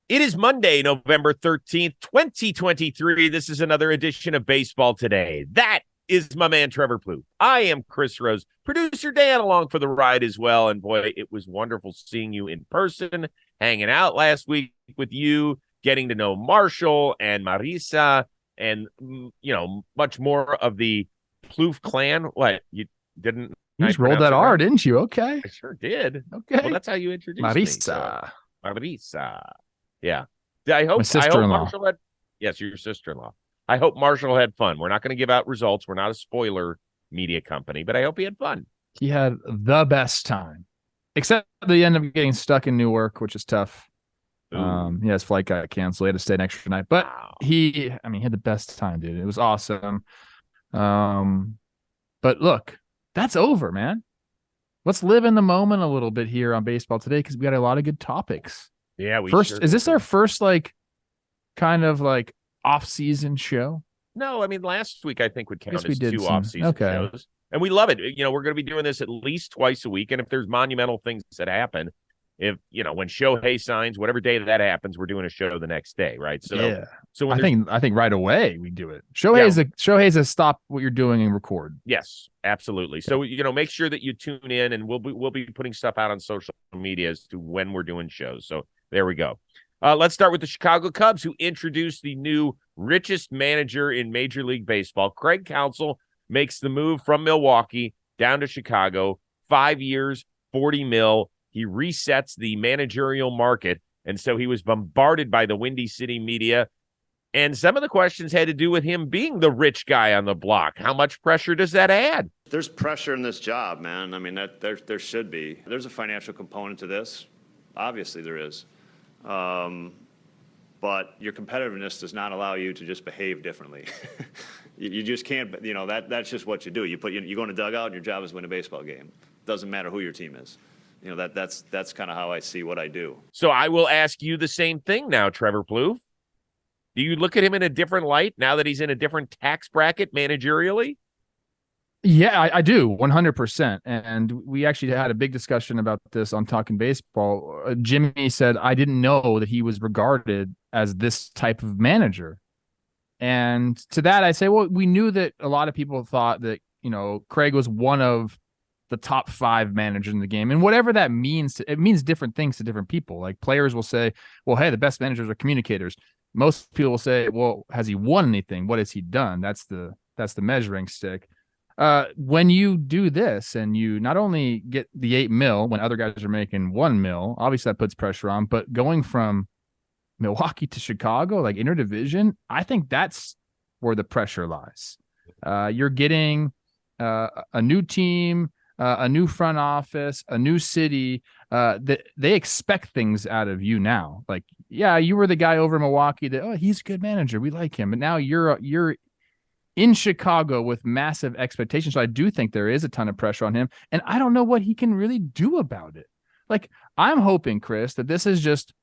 It is Monday, November 13th, 2023. This is another edition of Baseball Today. That is my man, Trevor Plouffe. I am Chris Rose, producer Dan along for the ride as well. And boy, it was wonderful seeing you in person, hanging out last week with you, getting to know Marshall and Marisa and, much more of the Plouffe clan. What, you didn't? You just rolled that R, right? Didn't you? Okay. I sure did. Okay. Well, that's how you introduced Marisa. me. So, Marisa. Yeah. I hope Marshall had. Yes, your sister-in-law. I hope Marshall had fun. We're not going to give out results. We're not a spoiler media company, but I hope he had fun. He had the best time, except the end of getting stuck in Newark, which is tough. His flight got canceled. He had to stay an extra night, but he had the best time, dude. It was awesome. But look, that's over, man. Let's live in the moment a little bit here on Baseball Today because we got a lot of good topics. Yeah, is this our first kind of off-season show? No, last week I think would count as two off-season shows. And we love it. We're going to be doing this at least twice a week. And if there's monumental things that happen, when Shohei signs, whatever day that happens, we're doing a show the next day, right? So yeah. So I think right away we do it. Shohei's a stop what you're doing and record. Yes, absolutely. So make sure that you tune in, and we'll be putting stuff out on social media as to when we're doing shows. So there we go. Let's start with the Chicago Cubs, who introduced the new richest manager in Major League Baseball. Craig Counsell makes the move from Milwaukee down to Chicago. 5 years, $40 million. He resets the managerial market, and so he was bombarded by the Windy City media. And some of the questions had to do with him being the rich guy on the block. How much pressure does that add? There's pressure in this job, man. There should be. There's a financial component to this. Obviously there is. But your competitiveness does not allow you to just behave differently. You just can't, that's just what you do. You go in a dugout and your job is to win a baseball game. Doesn't matter who your team is. That's kind of how I see what I do. So I will ask you the same thing now, Trevor Plouffe. Do you look at him in a different light now that he's in a different tax bracket managerially? Yeah, I do, 100%. And we actually had a big discussion about this on Talking Baseball. Jimmy said, I didn't know that he was regarded as this type of manager. And to that, I say, well, we knew that a lot of people thought that, Craig was one of the top 5 managers in the game. And whatever that means, it means different things to different people. Like players will say, well, hey, the best managers are communicators. Most people will say, well, has he won anything? What has he done? That's the measuring stick. When you do this and you not only get the $8 million when other guys are making $1 million, obviously that puts pressure on, but going from Milwaukee to Chicago, interdivision, I think that's where the pressure lies. You're getting a new team, a new front office, a new city. That they expect things out of you now. You were the guy over in Milwaukee that, he's a good manager, we like him, but now you're in Chicago with massive expectations. So I do think there is a ton of pressure on him, and I don't know what he can really do about it. I'm hoping, Chris, that this is just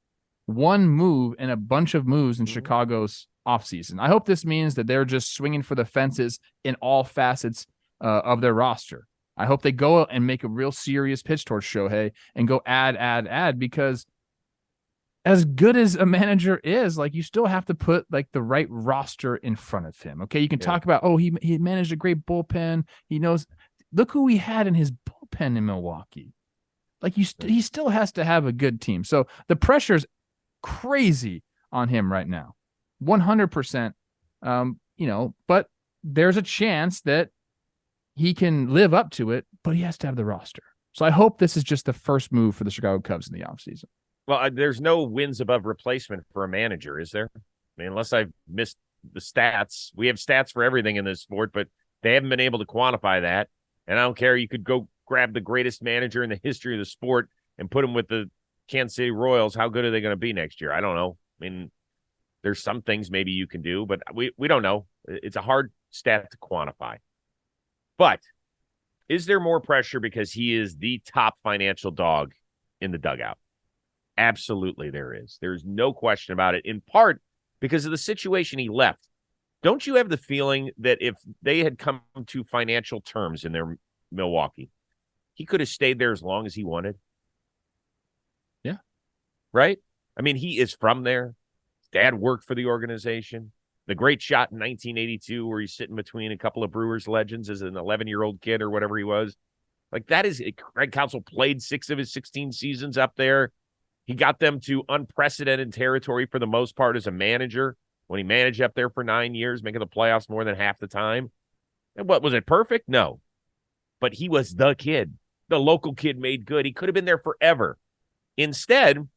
one move and a bunch of moves in Chicago's offseason. I hope this means that they're just swinging for the fences in all facets of their roster. I hope they go and make a real serious pitch towards Shohei and go add, because as good as a manager is, you still have to put the right roster in front of him. Okay. You can talk about, he managed a great bullpen. He knows, look who he had in his bullpen in Milwaukee. He still has to have a good team. So the pressure's crazy on him right now. 100%. But there's a chance that he can live up to it, but he has to have the roster. So I hope this is just the first move for the Chicago Cubs in the offseason. Well, there's no wins above replacement for a manager, is there? Unless I've missed the stats. We have stats for everything in this sport, but they haven't been able to quantify that. And I don't care. You could go grab the greatest manager in the history of the sport and put him with the Kansas City Royals. How good are they going to be next year? I don't know. There's some things maybe you can do, but we don't know. It's a hard stat to quantify. But is there more pressure because he is the top financial dog in the dugout? Absolutely there is. There's no question about it, in part because of the situation he left. Don't you have the feeling that if they had come to financial terms in their Milwaukee, he could have stayed there as long as he wanted? Yeah. Right? I mean, he is from there. Dad worked for the organization. The great shot in 1982 where he's sitting between a couple of Brewers legends as an 11-year-old kid or whatever he was. Like, that is – Craig Counsell played 6 of his 16 seasons up there. He got them to unprecedented territory for the most part as a manager when he managed up there for 9 years, making the playoffs more than half the time. And what, was it perfect? No. But he was the kid. The local kid made good. He could have been there forever. Instead,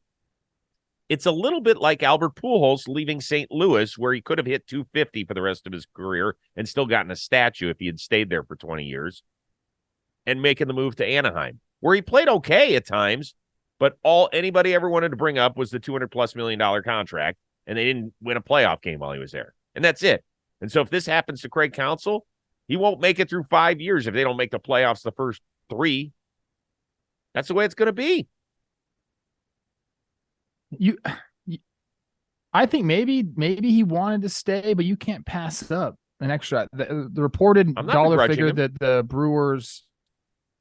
it's a little bit like Albert Pujols leaving St. Louis, where he could have hit 250 for the rest of his career and still gotten a statue if he had stayed there for 20 years, and making the move to Anaheim, where he played okay at times, but all anybody ever wanted to bring up was the $200+ million contract, and they didn't win a playoff game while he was there. And that's it. And so if this happens to Craig Counsell, he won't make it through 5 years if they don't make the playoffs the first 3. That's the way it's going to be. I think maybe he wanted to stay, but you can't pass up an extra. The reported dollar figure that the Brewers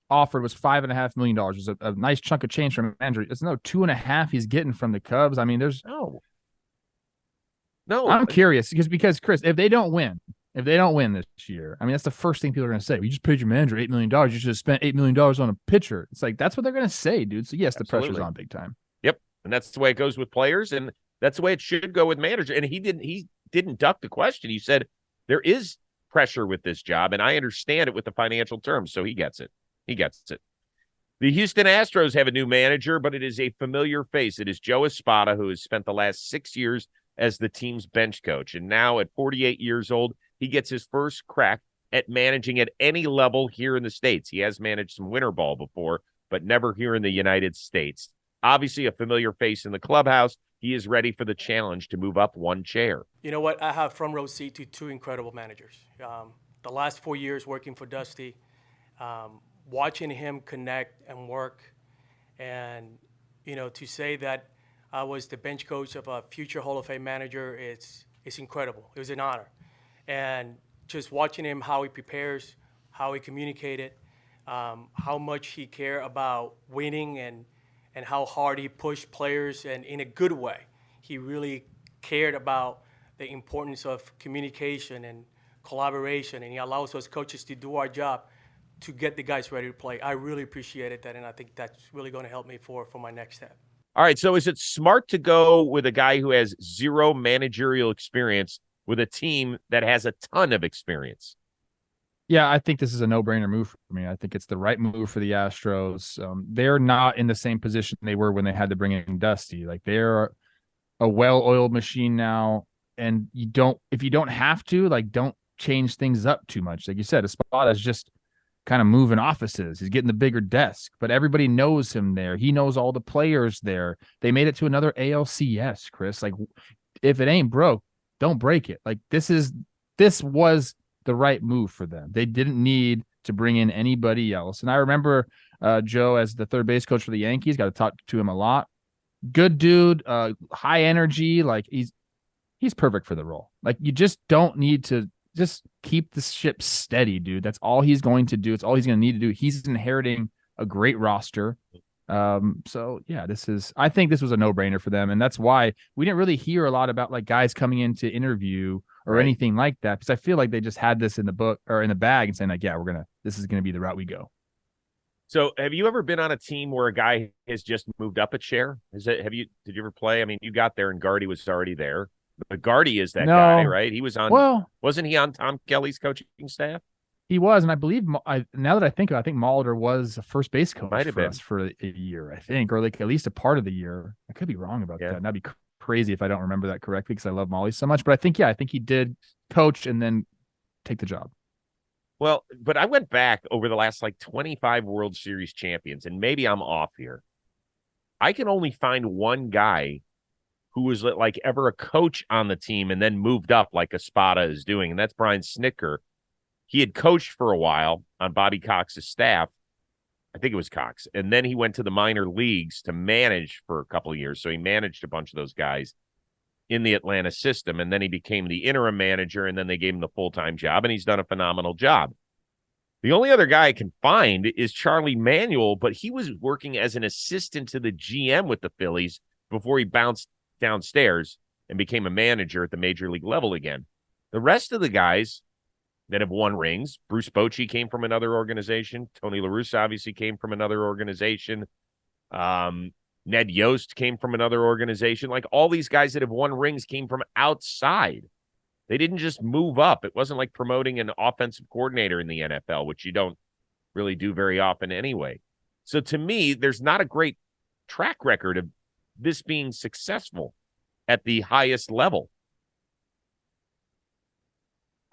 offered was $5.5 million. It was a nice chunk of change from Andrew. It's no 2.5 he's getting from the Cubs. I mean, there's no. I'm curious because Chris, if they don't win this year, I mean, that's the first thing people are going to say. We just paid your manager $8 million. You should have spent $8 million on a pitcher. It's like, that's what they're going to say, dude. So yes, Absolutely. The pressure's on big time. Yep. And that's the way it goes with players. And that's the way it should go with manager. And he didn't duck the question. He said, there is pressure with this job, and I understand it with the financial terms. So he gets it. The Houston Astros have a new manager, but it is a familiar face. It is Joe Espada, who has spent the last 6 years as the team's bench coach. And now at 48 years old, he gets his first crack at managing at any level here in the States. He has managed some winter ball before, but never here in the United States. Obviously a familiar face in the clubhouse. He is ready for the challenge to move up one chair. You know what? I have front row seat to 2 incredible managers. The last 4 years working for Dusty, watching him connect and work, and, to say that I was the bench coach of a future Hall of Fame manager, it's incredible. It was an honor. And just watching him, how he prepares, how he communicated, how much he cared about winning, and how hard he pushed players, and in a good way. He really cared about the importance of communication and collaboration, and he allows us coaches to do our job to get the guys ready to play. I really appreciated that, and I think that's really going to help me for my next step. All right, so is it smart to go with a guy who has zero managerial experience with a team that has a ton of experience? Yeah, I think this is a no-brainer move for me. I think it's the right move for the Astros. They're not in the same position they were when they had to bring in Dusty. Like, they're a well-oiled machine now, and if you don't have to, like, don't change things up too much. Like you said, Espada's just kind of moving offices. He's getting the bigger desk, but everybody knows him there. He knows all the players there. They made it to another ALCS, Chris. Like, if it ain't broke, don't break it. Like, this was the right move for them. They didn't need to bring in anybody else. And I remember Joe as the third base coach for the Yankees. Got to talk to him a lot. Good dude, high energy. Like, he's perfect for the role. Like, you just don't need to just keep the ship steady, dude. That's all he's going to do. It's all he's going to need to do. He's inheriting a great roster. So yeah, I think this was a no-brainer for them. And that's why we didn't really hear a lot about like guys coming in to interview or anything like that. Because I feel like they just had this in the book or in the bag and saying like, yeah, this is going to be the route we go. So have you ever been on a team where a guy has just moved up a chair? Did you ever play? I mean, you got there and Gardy was already there. But Gardy is that guy, right? He was on. Well, wasn't he on Tom Kelly's coaching staff? He was, and I believe now that I think of it, I think Molitor was a first base coach for us for a year, I think, or like at least a part of the year. I could be wrong about that. And that'd be crazy if I don't remember that correctly because I love Molly so much. But I think he did coach and then take the job. Well, but I went back over the last like 25 World Series champions, and maybe I'm off here. I can only find one guy who was like ever a coach on the team and then moved up like Espada is doing, and that's Brian Snitker. He had coached for a while on Bobby Cox's staff. I think it was Cox. And then he went to the minor leagues to manage for a couple of years. So he managed a bunch of those guys in the Atlanta system. And then he became the interim manager, and then they gave him the full-time job, and he's done a phenomenal job. The only other guy I can find is Charlie Manuel, but he was working as an assistant to the GM with the Phillies before he bounced downstairs and became a manager at the major league level again. The rest of the guys that have won rings, Bruce Bochy came from another organization. Tony La Russa obviously came from another organization. Ned Yost came from another organization. Like all these guys that have won rings came from outside. They didn't just move up. It wasn't like promoting an offensive coordinator in the NFL, which you don't really do very often anyway. So to me, there's not a great track record of this being successful at the highest level.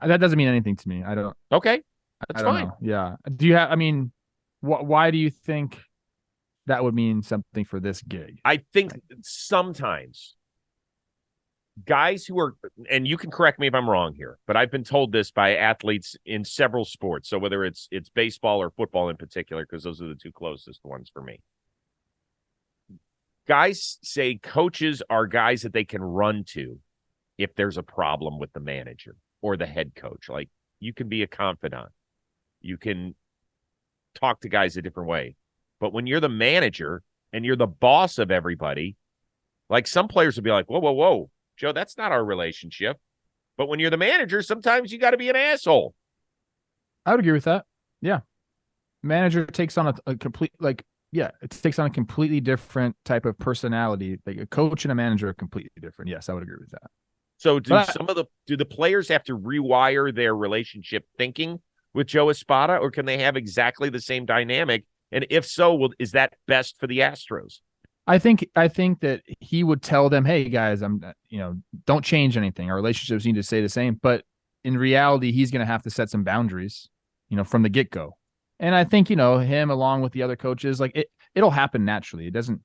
That doesn't mean anything to me. I don't. Okay, that's fine. Know. Yeah. Do you have? I mean, why do you think that would mean something for this gig? I think sometimes guys who are, and you can correct me if I'm wrong here, but I've been told this by athletes in several sports. So whether it's baseball or football in particular, because those are the two closest ones for me. Guys say coaches are guys that they can run to if there's a problem with the manager or the head coach. Like you can be a confidant. You can talk to guys a different way. But when you're the manager and you're the boss of everybody, like some players will be like, whoa, Joe, that's not our relationship. But when you're the manager, sometimes you got to be an asshole. I would agree with that. Yeah. Manager takes on a complete, it takes on a completely different type of personality. Like a coach and a manager are completely different. Yes, I would agree with that. So do the players have to rewire their relationship thinking with Joe Espada, or can they have exactly the same dynamic? And if so, is that best for the Astros? I think that he would tell them, "Hey guys, don't change anything. Our relationships need to stay the same." But in reality, he's going to have to set some boundaries, from the get-go. And I think, him along with the other coaches, like it'll happen naturally. It doesn't.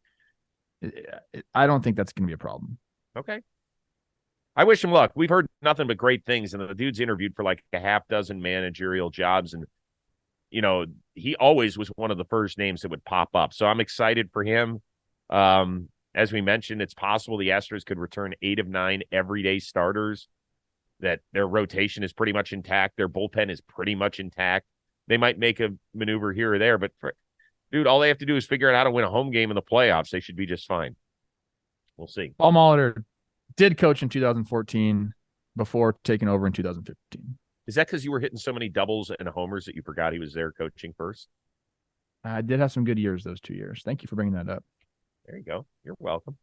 I don't think that's going to be a problem. Okay. I wish him luck. We've heard nothing but great things, and the dude's interviewed for like a half dozen managerial jobs, and he always was one of the first names that would pop up. So I'm excited for him. As we mentioned, it's possible the Astros could return 8 of 9 everyday starters, that their rotation is pretty much intact. Their bullpen is pretty much intact. They might make a maneuver here or there, but dude, all they have to do is figure out how to win a home game in the playoffs. They should be just fine. We'll see. Paul Molitor did coach in 2014 before taking over in 2015. Is that because you were hitting so many doubles and homers that you forgot he was there coaching first? I did have some good years those 2 years. Thank you for bringing that up. There you go. You're welcome.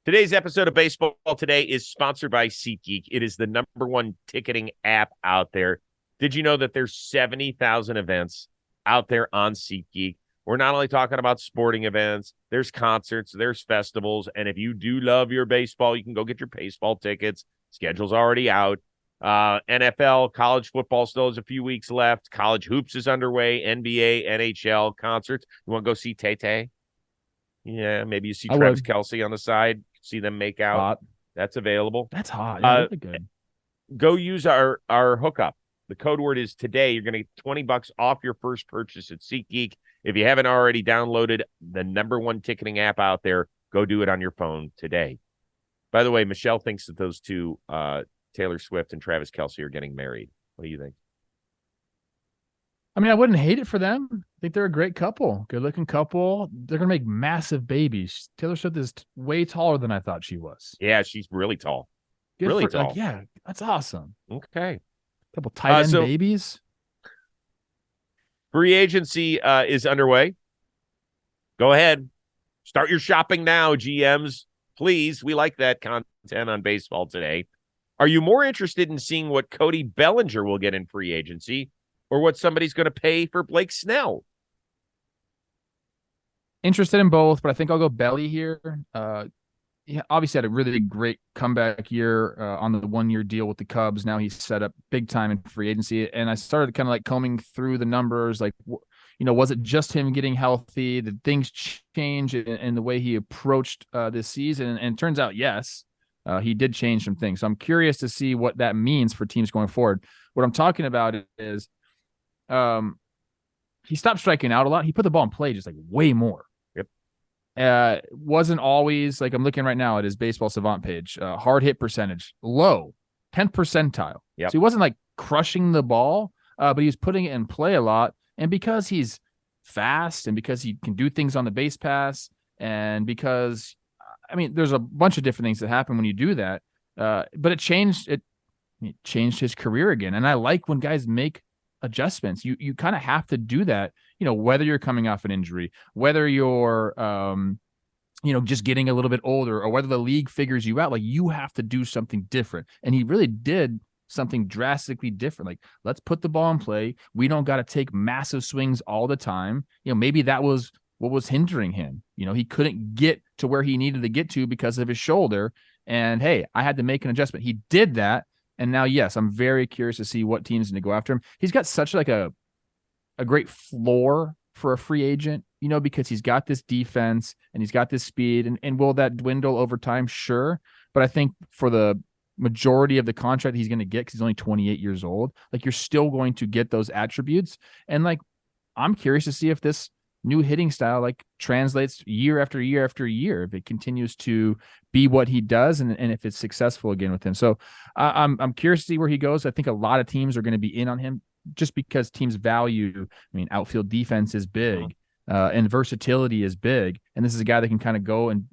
Today's episode of Baseball Today is sponsored by SeatGeek. It is the #1 ticketing app out there. Did you know that there's 70,000 events out there on SeatGeek? We're not only talking about sporting events, there's concerts, there's festivals, and if you do love your baseball, you can go get your baseball tickets. Schedule's already out. NFL, college football still has a few weeks left. College hoops is underway. NBA, NHL, concerts. You want to go see Tay-Tay? Yeah, maybe you see Travis Kelce on the side. See them make out. Hot. That's available. That's hot. Yeah, really good. Go use our hookup. The code word is today. You're going to get $20 off your first purchase at SeatGeek. If you haven't already downloaded the #1 ticketing app out there, go do it on your phone today. By the way, Michelle thinks that those two, Taylor Swift and Travis Kelce, are getting married. What do you think? I mean, I wouldn't hate it for them. I think they're a great couple, good-looking couple. They're going to make massive babies. Taylor Swift is way taller than I thought she was. Yeah, she's really tall. Good really for, tall. Like, yeah, that's awesome. Okay. Couple tight end babies. Free agency is underway. Go ahead. Start your shopping now, GMs. Please, we like that content on Baseball Today. Are you more interested in seeing what Cody Bellinger will get in free agency or what somebody's going to pay for Blake Snell? Interested in both, but I think I'll go Belly here. He obviously had a really great comeback year on the 1-year deal with the Cubs. Now he's set up big time in free agency. And I started kind of like combing through the numbers. Like, was it just him getting healthy? Did things change in the way he approached this season? And it turns out, yes, he did change some things. So I'm curious to see what that means for teams going forward. What I'm talking about is he stopped striking out a lot. He put the ball in play just like way more. Wasn't always like, I'm looking right now at his Baseball Savant page, hard hit percentage, low, 10th percentile. Yep. So he wasn't like crushing the ball, but he was putting it in play a lot. And because he's fast and because he can do things on the base pass and because I mean, there's a bunch of different things that happen when you do that. But it changed his career again. And I like when guys make adjustments. You kind of have to do that, whether you're coming off an injury, whether you're just getting a little bit older, or whether the league figures you out. Like, you have to do something different. And he really did something drastically different. Like, let's put the ball in play. We don't got to take massive swings all the time. Maybe that was what was hindering him. He couldn't get to where he needed to get to because of his shoulder. And hey, I had to make an adjustment. He did that. And now, yes, I'm very curious to see what teams going to go after him. He's got such like a great floor for a free agent, because he's got this defense and he's got this speed. And will that dwindle over time? Sure. But I think for the majority of the contract he's going to get, because he's only 28 years old, like, you're still going to get those attributes. And like, I'm curious to see if this new hitting style like translates year after year after year, if it continues to be what he does, and if it's successful again with him. So I'm curious to see where he goes. I think a lot of teams are going to be in on him just because teams value, outfield defense is big, and versatility is big. And this is a guy that can kind of go, and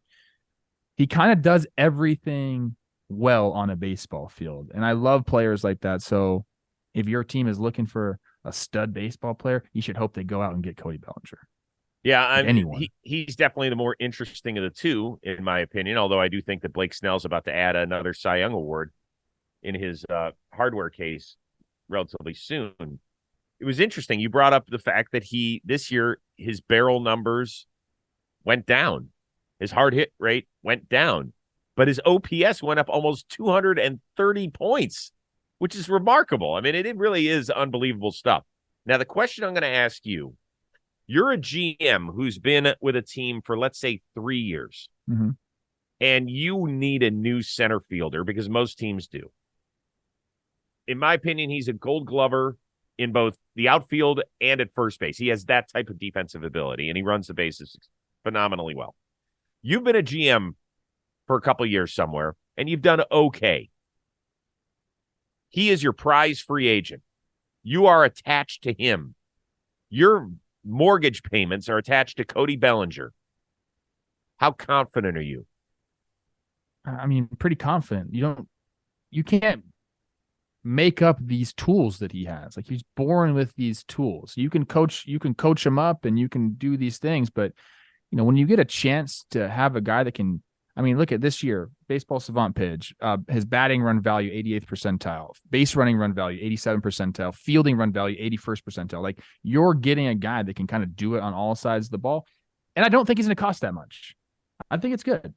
he kind of does everything well on a baseball field. And I love players like that. So if your team is looking for a stud baseball player, you should hope they go out and get Cody Bellinger. Yeah, he's definitely the more interesting of the two, in my opinion, although I do think that Blake Snell's about to add another Cy Young award in his hardware case relatively soon. It was interesting. You brought up the fact that this year, his barrel numbers went down. His hard hit rate went down, but his OPS went up almost 230 points, which is remarkable. I mean, it really is unbelievable stuff. Now, the question I'm going to ask you, you're a GM who's been with a team for, let's say, 3 years, and you need a new center fielder, because most teams do. In my opinion, he's a Gold Glover in both the outfield and at first base. He has that type of defensive ability, and he runs the bases phenomenally well. You've been a GM for a couple of years somewhere, and you've done okay. He is your prize free agent. You are attached to him. Your mortgage payments are attached to Cody Bellinger. How confident are you? I mean, pretty confident. You can't make up these tools that he has. Like, he's born with these tools. You can coach him up and you can do these things, but when you get a chance to have a guy that can, look at this year, Baseball Savant page, his batting run value, 88th percentile, base running run value, 87th percentile, fielding run value, 81st percentile. Like, you're getting a guy that can kind of do it on all sides of the ball. And I don't think he's going to cost that much. I think it's good.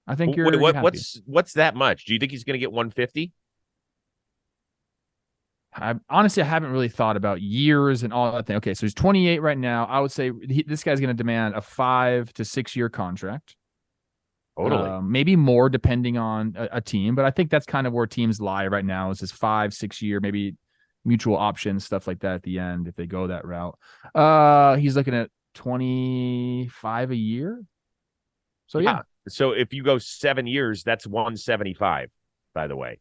I think you're happy. What's that much? Do you think he's going to get 150? Honestly, I haven't really thought about years and all that thing. Okay, so he's 28 right now. I would say this guy's going to demand a 5 to 6 year contract. Totally. Maybe more depending on a team, but I think that's kind of where teams lie right now, is this 5-6 year, maybe mutual options, stuff like that at the end if they go that route. He's looking at 25 a year. So yeah. So if you go 7 years, that's 175, by the way.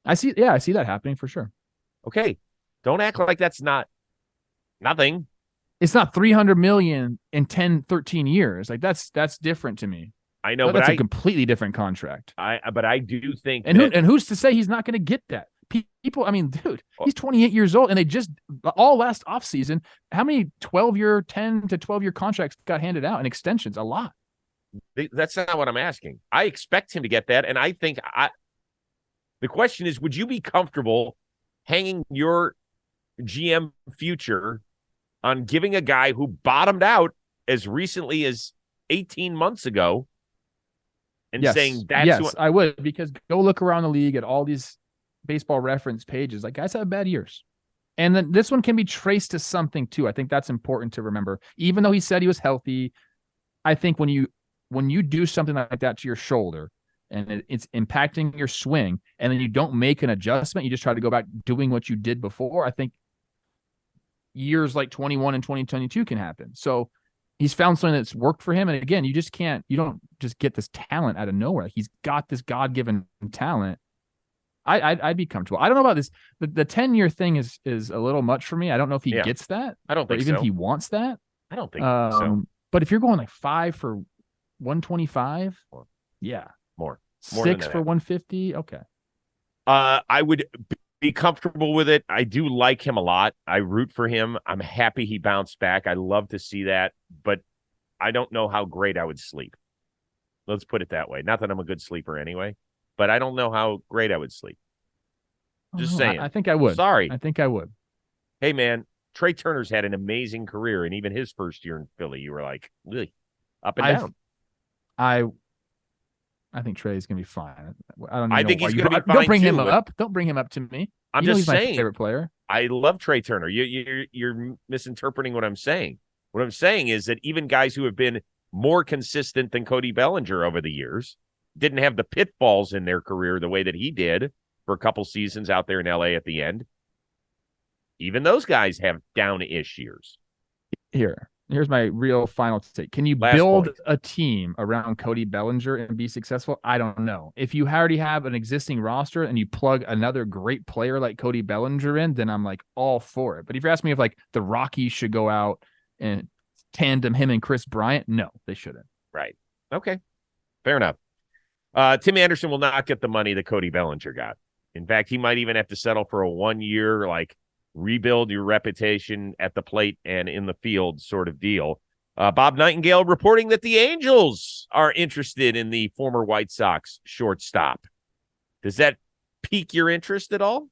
I see that happening for sure. Okay. Don't act like that's not nothing. It's not 300 million in 10, 13 years. Like, that's different to me. I know, but that's a completely different contract. But I do think, and who's to say he's not going to get that? People, dude, he's 28 years old, and they just all last offseason, how many 12-year, 10 to 12-year contracts got handed out and extensions? A lot. That's not what I'm asking. I expect him to get that, and I think the question is, would you be comfortable hanging your GM future on giving a guy who bottomed out as recently as 18 months ago and saying that's I would, because go look around the league at all these baseball reference pages. Like, guys have bad years. And then this one can be traced to something too. I think that's important to remember. Even though he said he was healthy, I think when you do something like that to your shoulder and it's impacting your swing, and then you don't make an adjustment, you just try to go back doing what you did before, I think years like 21 and 2022 can happen. So he's found something that's worked for him. And again, you don't just get this talent out of nowhere. He's got this God-given talent. I'd be comfortable. I don't know about this. The 10-year thing is a little much for me. I don't know if he gets that. I don't think even so. if he wants that. I don't think so. But if you're going like 5 for 125? More. Yeah. More 6 than for that. 150? Okay. I would be comfortable with it. I do like him a lot. I root for him. I'm happy he bounced back. I love to see that, but I don't know how great I would sleep. Let's put it that way. Not that I'm a good sleeper anyway, but I don't know how great I would sleep. Just saying. I think I would. Sorry. I think I would. Hey, man, Trey Turner's had an amazing career, and even his first year in Philly, you were like, really up and down. I think Trey's gonna be fine. I don't. I know think why he's you going to be fine don't bring too, him but up. Don't bring him up to me. I'm You know just he's my saying. favorite player. I love Trey Turner. You're misinterpreting what I'm saying. What I'm saying is that even guys who have been more consistent than Cody Bellinger over the years didn't have the pitfalls in their career the way that he did for a couple seasons out there in LA at the end. Even those guys have down-ish years. Here's my real final take. Can you Last build point. a team around Cody Bellinger and be successful? I don't know. If you already have an existing roster and you plug another great player like Cody Bellinger in, then I'm like all for it. But if you're asking me if like the Rockies should go out and tandem him and Chris Bryant, no, they shouldn't. Right. Okay. Fair enough. Tim Anderson will not get the money that Cody Bellinger got. In fact, he might even have to settle for a 1-year, like, rebuild your reputation at the plate and in the field sort of deal. Bob Nightingale reporting that the Angels are interested in the former White Sox shortstop. Does that pique your interest at all?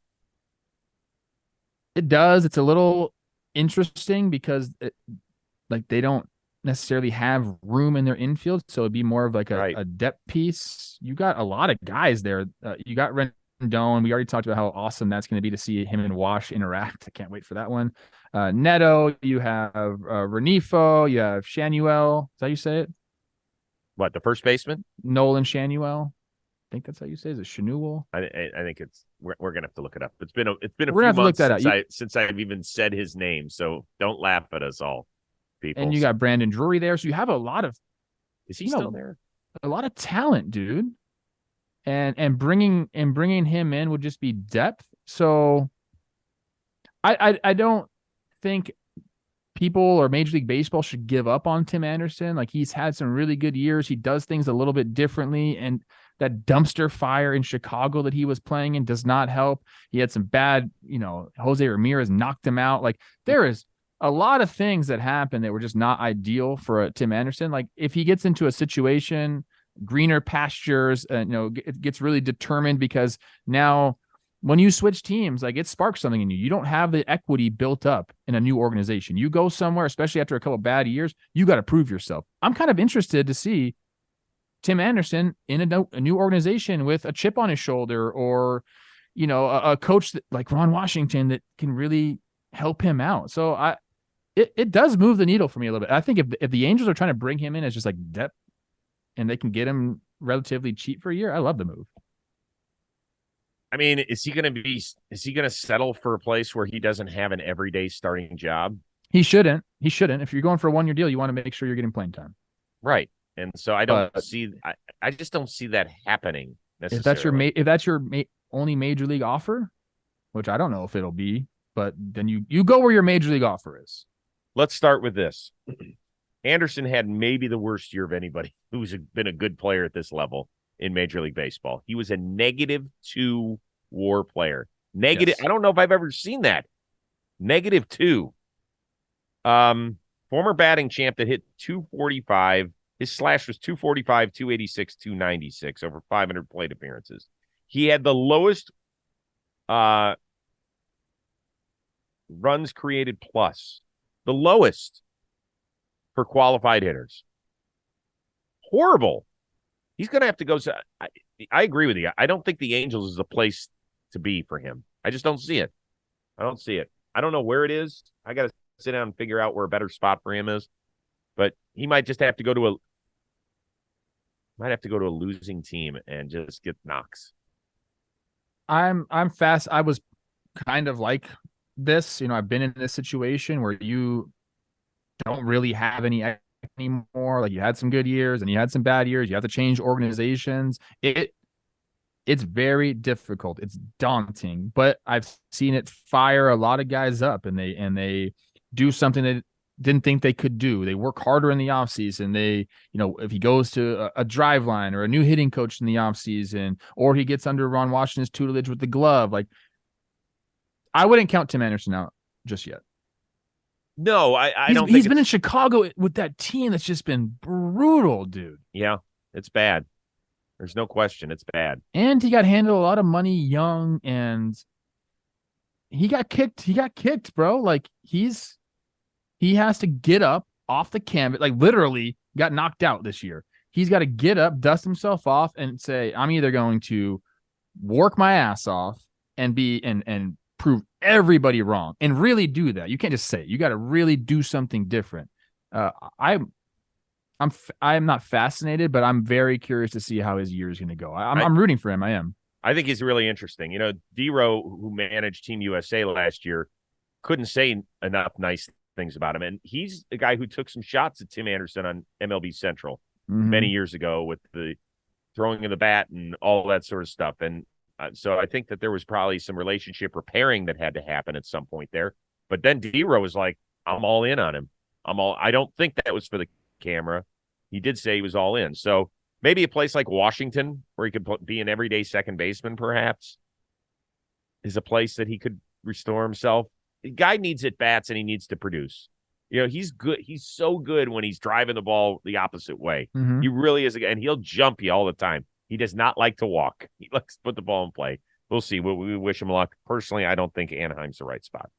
It does. It's a little interesting because they don't necessarily have room in their infield, so it'd be more of like a depth piece. You got a lot of guys there. You got Rendon. We already talked about how awesome that's going to be to see him and Wash interact. I can't wait for that one. Neto, you have Renifo, you have Shanuel. Is that how you say it? What, the first baseman? Nolan Shanuel. I think that's how you say it. Is it Shanuel? I think it's we're gonna have to look it up. It's been a We're few months since I've even said his name, so don't laugh at us all, people. And you got Brandon Drury there, so you have a lot of is he still there? A lot of talent, dude. And bringing him in would just be depth. So I don't think people or Major League Baseball should give up on Tim Anderson. Like, he's had some really good years. He does things a little bit differently, and that dumpster fire in Chicago that he was playing in does not help. He had some bad, Jose Ramirez knocked him out. Like, there is a lot of things that happened that were just not ideal for Tim Anderson. Like, if he gets into a situation, greener pastures, it gets really determined, because now when you switch teams, like, it sparks something in you. You don't have the equity built up in a new organization. You go somewhere, especially after a couple of bad years, you got to prove yourself. I'm kind of interested to see Tim Anderson in a new organization with a chip on his shoulder, or, a coach like Ron Washington that can really help him out. So it does move the needle for me a little bit. I think if the Angels are trying to bring him in as just like depth, and they can get him relatively cheap for a year, I love the move. I mean, is he going to settle for a place where he doesn't have an everyday starting job? He shouldn't. If you're going for a 1-year deal, you want to make sure you're getting playing time. Right. And so I just don't see that happening necessarily. If that's your only major league offer, which I don't know if it'll be, but then you go where your major league offer is. Let's start with this. Anderson had maybe the worst year of anybody who's been a good player at this level in Major League Baseball. He was a -2 WAR player. Yes. I don't know if I've ever seen that. -2. Former batting champ that hit 245. His slash was 245, 286, 296 over 500 plate appearances. He had the lowest runs created plus. The lowest for qualified hitters. Horrible. He's going to have to go. I agree with you. I don't think the Angels is the place to be for him. I just don't see it. I don't see it. I don't know where it is. I got to sit down and figure out where a better spot for him is. But he might just have to go to a losing team and just get knocks. I'm fast. I was kind of like this. I've been in this situation where you don't really have any anymore. Like, you had some good years and you had some bad years. You have to change organizations. It's very difficult. It's daunting, but I've seen it fire a lot of guys up, and they do something that didn't think they could do. They work harder in the offseason. They, if he goes to a drive line or a new hitting coach in the offseason, or he gets under Ron Washington's tutelage with the glove, like, I wouldn't count Tim Anderson out just yet. No, I don't. He's been in Chicago with that team that's just been brutal, dude. Yeah, it's bad. There's no question, it's bad. And he got handed a lot of money young, and he got kicked. He got kicked, bro. Like, he has to get up off the canvas. Like, literally got knocked out this year. He's got to get up, dust himself off, and say, I'm either going to work my ass off and prove everybody wrong and really do that. You can't just say it. You got to really do something different. I'm not fascinated, but I'm very curious to see how his year is going to go. I'm rooting for him. I am. I think he's really interesting. D-Row, who managed Team USA last year, couldn't say enough nice things about him. And he's the guy who took some shots at Tim Anderson on MLB Central many years ago with the throwing of the bat and all that sort of stuff. And so I think that there was probably some relationship repairing that had to happen at some point there. But then D-Row was like, I'm all in on him. I don't think that was for the camera. He did say he was all in. So maybe a place like Washington, where he could be an everyday second baseman, perhaps, is a place that he could restore himself. The guy needs at-bats, and he needs to produce. He's good. He's so good when he's driving the ball the opposite way. He really is. And he'll jump you all the time. He does not like to walk. He likes to put the ball in play. We'll see. We wish him luck. Personally, I don't think Anaheim's the right spot.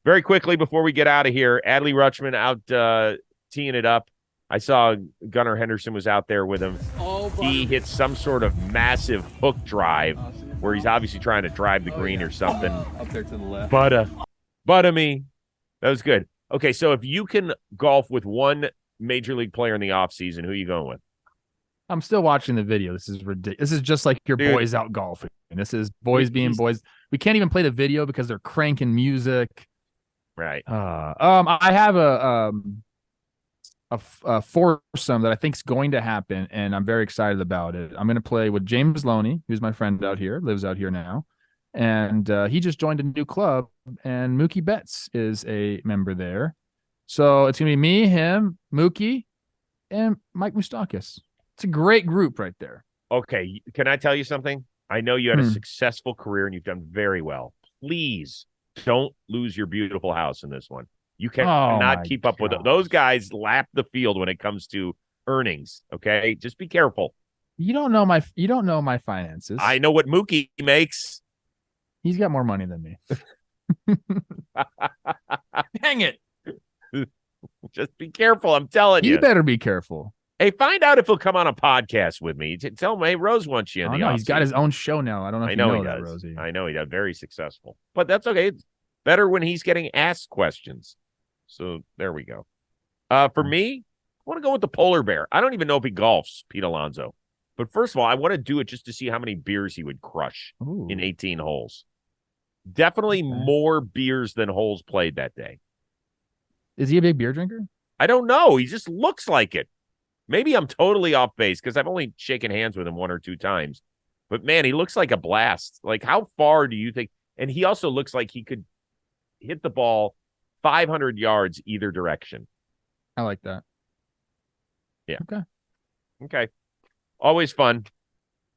Very quickly, before we get out of here, Adley Rutschman out teeing it up. I saw Gunnar Henderson was out there with him. He hit some sort of massive hook drive where he's obviously trying to drive the green or something. Up there to the left. But me. That was good. Okay, so if you can golf with one major league player in the offseason, who are you going with? I'm still watching the video. This is ridiculous. This is just like your boys out golfing. This is boys being boys. We can't even play the video because they're cranking music. Right. I have a foursome that I think is going to happen, and I'm very excited about it. I'm going to play with James Loney, who's my friend out here, lives out here now, and he just joined a new club, and Mookie Betts is a member there. So it's going to be me, him, Mookie, and Mike Moustakas. It's a great group right there. Okay, can I tell you something? I know you had a successful career, and you've done very well. Please don't lose your beautiful house in this one. You cannot keep up with it. Those guys lap the field when it comes to earnings. Okay, just be careful. You don't know my finances. I know what Mookie makes. He's got more money than me. Dang it! Just be careful. I'm telling you. You better be careful. Hey, find out if he'll come on a podcast with me. Tell him, hey, Rose wants you in the office. He's got his own show now. I don't know if you know that, Rosie. I know he does. Very successful. But that's okay. It's better when he's getting asked questions. So there we go. For me, I want to go with the polar bear. I don't even know if he golfs, Pete Alonso. But first of all, I want to do it just to see how many beers he would crush in 18 holes. Definitely more beers than holes played that day. Is he a big beer drinker? I don't know. He just looks like it. Maybe I'm totally off base because I've only shaken hands with him one or two times. But, man, he looks like a blast. Like, how far do you think? And he also looks like he could hit the ball 500 yards either direction. I like that. Yeah. Okay. Always fun.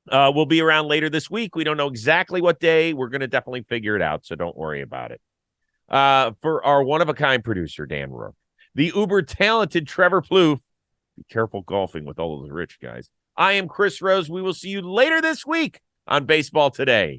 We'll be around later this week. We don't know exactly what day. We're going to definitely figure it out, so don't worry about it. For our one-of-a-kind producer, Dan Rourke, the uber-talented Trevor Plouffe, be careful golfing with all those rich guys. I am Chris Rose. We will see you later this week on Baseball Today.